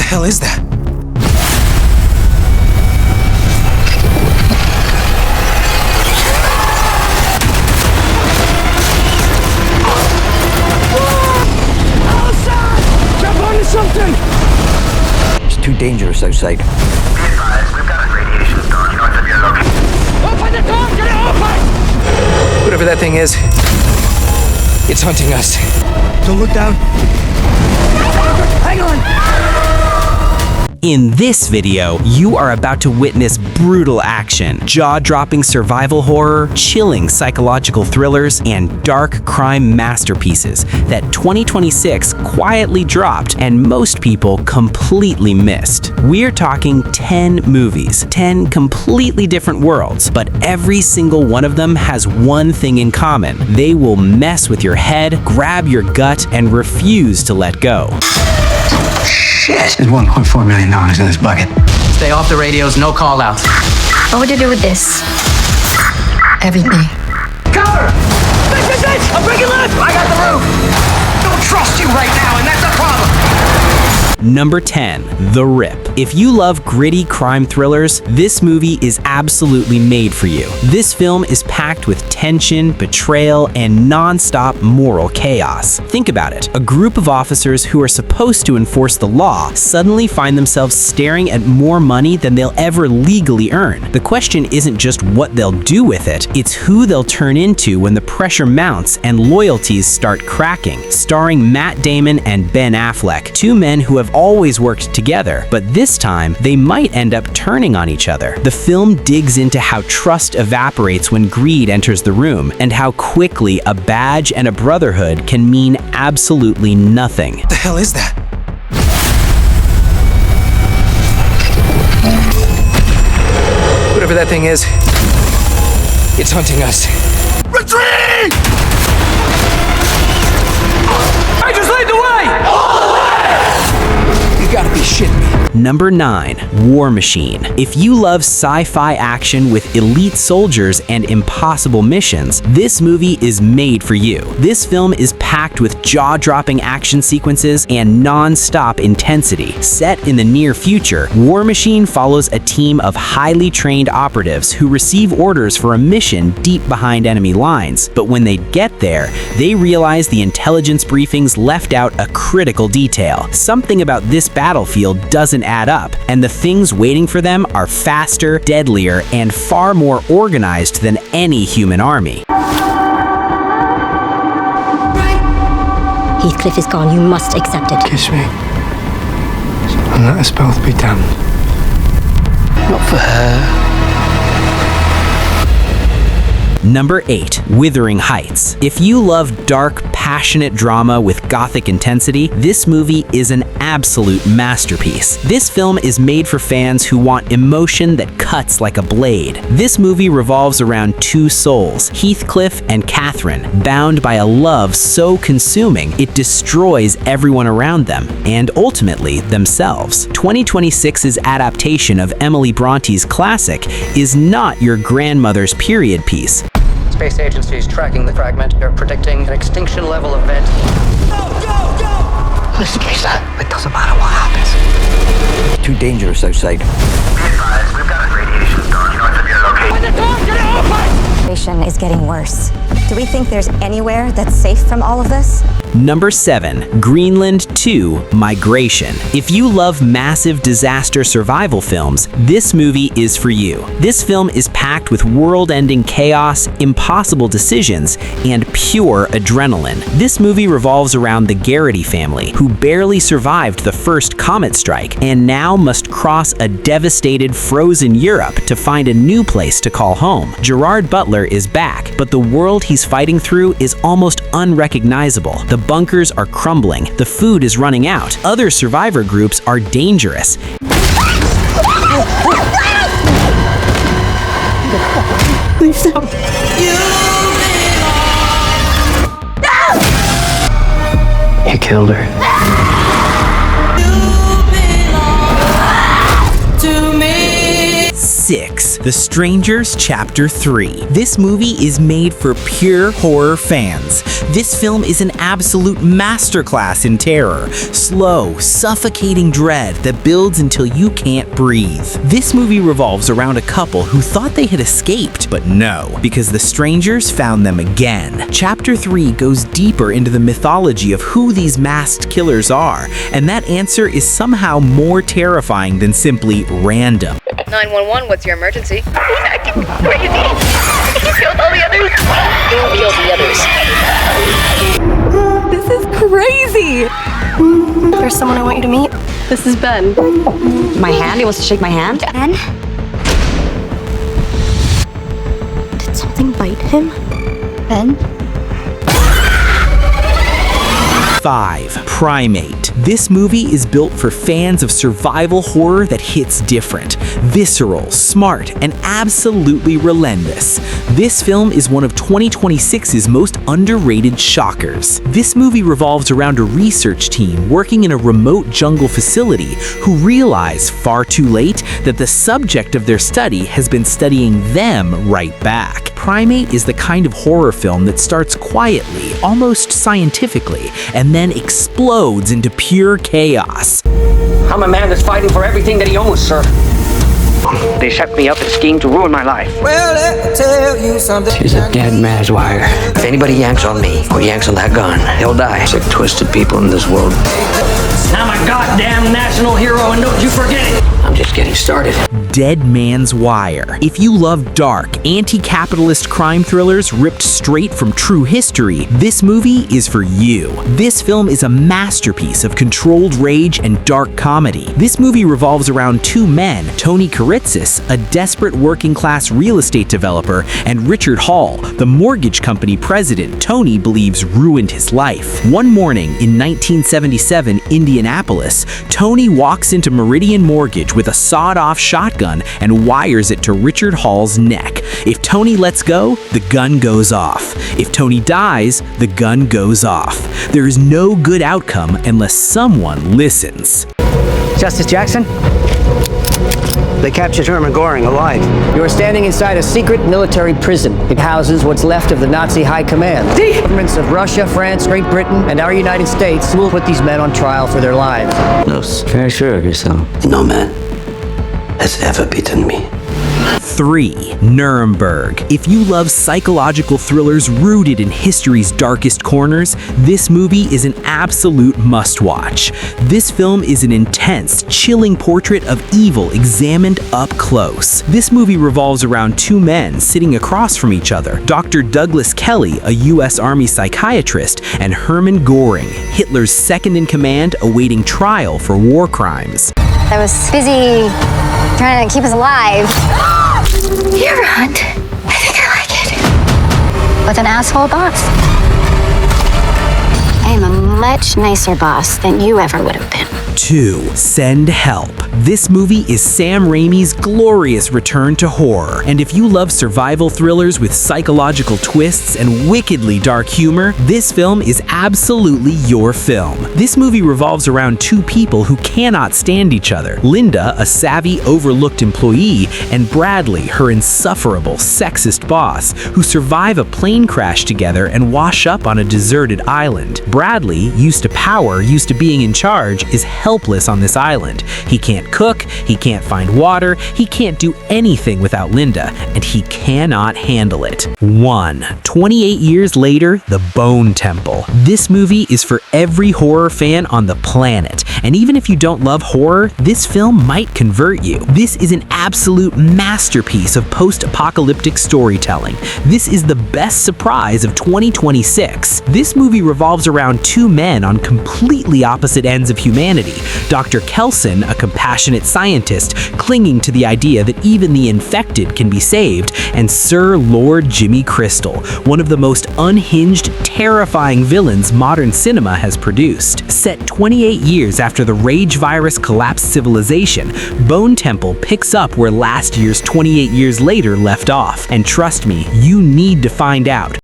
hell is that? Jump onto something! It's too dangerous outside. Be advised, we've got a radiation storm north of your location. Open the door! Get it open! Whatever that thing is, it's hunting us. Don't look down. Hang on! In this video, you are about to witness brutal action, jaw-dropping survival horror, chilling psychological thrillers, and dark crime masterpieces that 2026 quietly dropped and most people completely missed. We're talking 10 movies, 10 completely different worlds, but every single one of them has one thing in common. They will mess with your head, grab your gut, and refuse to let go. Shit! There's $1.4 million in this bucket. Stay off the radios, no call-outs. What would you do with this? Everything. Cover! Bitch! I'm breaking left! I got the roof! Don't trust you right now, and that's a problem! Number 10, The Rip. If you love gritty crime thrillers, this movie is absolutely made for you. This film is packed with tension, betrayal, and non-stop moral chaos. Think about it. A group of officers who are supposed to enforce the law suddenly find themselves staring at more money than they'll ever legally earn. The question isn't just what they'll do with it, it's who they'll turn into when the pressure mounts and loyalties start cracking. Starring Matt Damon and Ben Affleck, two men who have always worked together, but this time they might end up turning on each other. The film digs into how trust evaporates when greed enters the room, and how quickly a badge and a brotherhood can mean absolutely nothing. What the hell is that? Whatever that thing is, it's hunting us. Retreat! I just lead the way! All the way! You gotta be shitting me. Number 9, War Machine. If you love sci-fi action with elite soldiers and impossible missions, this movie is made for you. This film is packed with jaw-dropping action sequences and non-stop intensity. Set in the near future, War Machine follows a team of highly trained operatives who receive orders for a mission deep behind enemy lines. But when they get there, they realize the intelligence briefings left out a critical detail. Something about this battlefield doesn't add up, and the things waiting for them are faster, deadlier, and far more organized than any human army. Heathcliff is gone. You must accept it. Kiss me. And let us both be damned. Not for her. Number 8, Wuthering Heights. If you love dark, passionate drama with Gothic intensity, this movie is an absolute masterpiece. This film is made for fans who want emotion that cuts like a blade. This movie revolves around two souls, Heathcliff and Catherine, bound by a love so consuming it destroys everyone around them, and ultimately themselves. 2026's adaptation of Emily Bronte's classic is not your grandmother's period piece. Space Agency is tracking the fragment. They're predicting an extinction level event. Go, go, go! Listen, Lisa, it doesn't matter what happens. It's too dangerous outside. Be advised, we've got a radiation storm north of your location. Open the door! Get it open! The situation is getting worse. Do we think there's anywhere that's safe from all of this? Number 7, Greenland 2, Migration. If you love massive disaster survival films, this movie is for you. This film is packed with world-ending chaos, impossible decisions, and pure adrenaline. This movie revolves around the Garrity family, who barely survived the first comet strike, and now must cross a devastated frozen Europe to find a new place to call home. Gerard Butler is back, but the world he's fighting through is almost unrecognizable. The bunkers are crumbling, the food is running out, other survivor groups are dangerous. You killed her. 6, The Strangers Chapter 3. This movie is made for pure horror fans. This film is an absolute masterclass in terror. Slow, suffocating dread that builds until you can't breathe. This movie revolves around a couple who thought they had escaped, but no, because the strangers found them again. Chapter 3 goes deeper into the mythology of who these masked killers are, and that answer is somehow more terrifying than simply random. 911, what's your emergency? He's acting crazy. He killed all the others. Who killed the others? This is crazy. There's someone I want you to meet. This is Ben. My hand? He wants to shake my hand? Ben? Did something bite him? Ben? 5. Primate. This movie is built for fans of survival horror that hits different, visceral, smart, and absolutely relentless. This film is one of 2026's most underrated shockers. This movie revolves around a research team working in a remote jungle facility who realize far too late that the subject of their study has been studying them right back. Primate is the kind of horror film that starts quietly, almost scientifically, and then explodes into pure chaos. I'm a man that's fighting for everything that he owns, sir. They set me up and schemed to ruin my life. Well, let me tell you something. She's a dead man's wire. If anybody yanks on me or yanks on that gun, he'll die. Sick, twisted people in this world. I'm a goddamn national hero, and don't you forget it. I'm just getting started. Dead Man's Wire. If you love dark, anti-capitalist crime thrillers ripped straight from true history, this movie is for you. This film is a masterpiece of controlled rage and dark comedy. This movie revolves around two men, Tony Kuritzis, a desperate working-class real estate developer, and Richard Hall, the mortgage company president Tony believes ruined his life. One morning in 1977 Indianapolis, Tony walks into Meridian Mortgage with a sawed-off shotgun and wires it to Richard Hall's neck. If Tony lets go, the gun goes off. If Tony dies, the gun goes off. There is no good outcome unless someone listens. Justice Jackson? They captured Herman Goring alive. You are standing inside a secret military prison. It houses what's left of the Nazi high command. The governments of Russia, France, Great Britain, and our United States will put these men on trial for their lives. No, very sure of yourself. No man has ever beaten me. 3. Nuremberg. If you love psychological thrillers rooted in history's darkest corners, this movie is an absolute must-watch. This film is an intense, chilling portrait of evil examined up close. This movie revolves around two men sitting across from each other, Dr. Douglas Kelly, a U.S. Army psychiatrist, and Hermann Goring, Hitler's second-in-command awaiting trial for war crimes. I was busy trying to keep us alive. Deer hunt. I think I like it. With an asshole boss. I am a much nicer boss than you ever would have been. 2. Send Help. This movie is Sam Raimi's glorious return to horror, and if you love survival thrillers with psychological twists and wickedly dark humor, this film is absolutely your film. This movie revolves around two people who cannot stand each other. Linda, a savvy, overlooked employee, and Bradley, her insufferable, sexist boss, who survive a plane crash together and wash up on a deserted island. Bradley, used to power, used to being in charge, is helpless on this island. He can't cook, he can't find water, he can't do anything without Linda, and he cannot handle it. 1. 28 years later, The Bone Temple. This movie is for every horror fan on the planet, and even if you don't love horror, this film might convert you. This is an absolute masterpiece of post-apocalyptic storytelling. This is the best surprise of 2026. This movie revolves around two men on completely opposite ends of humanity. Dr. Kelson, a compassionate scientist clinging to the idea that even the infected can be saved, and Sir Lord Jimmy Crystal, one of the most unhinged, terrifying villains modern cinema has produced. Set 28 years after the rage virus collapsed civilization, Bone Temple picks up where last year's 28 years later left off. And trust me, you need to find out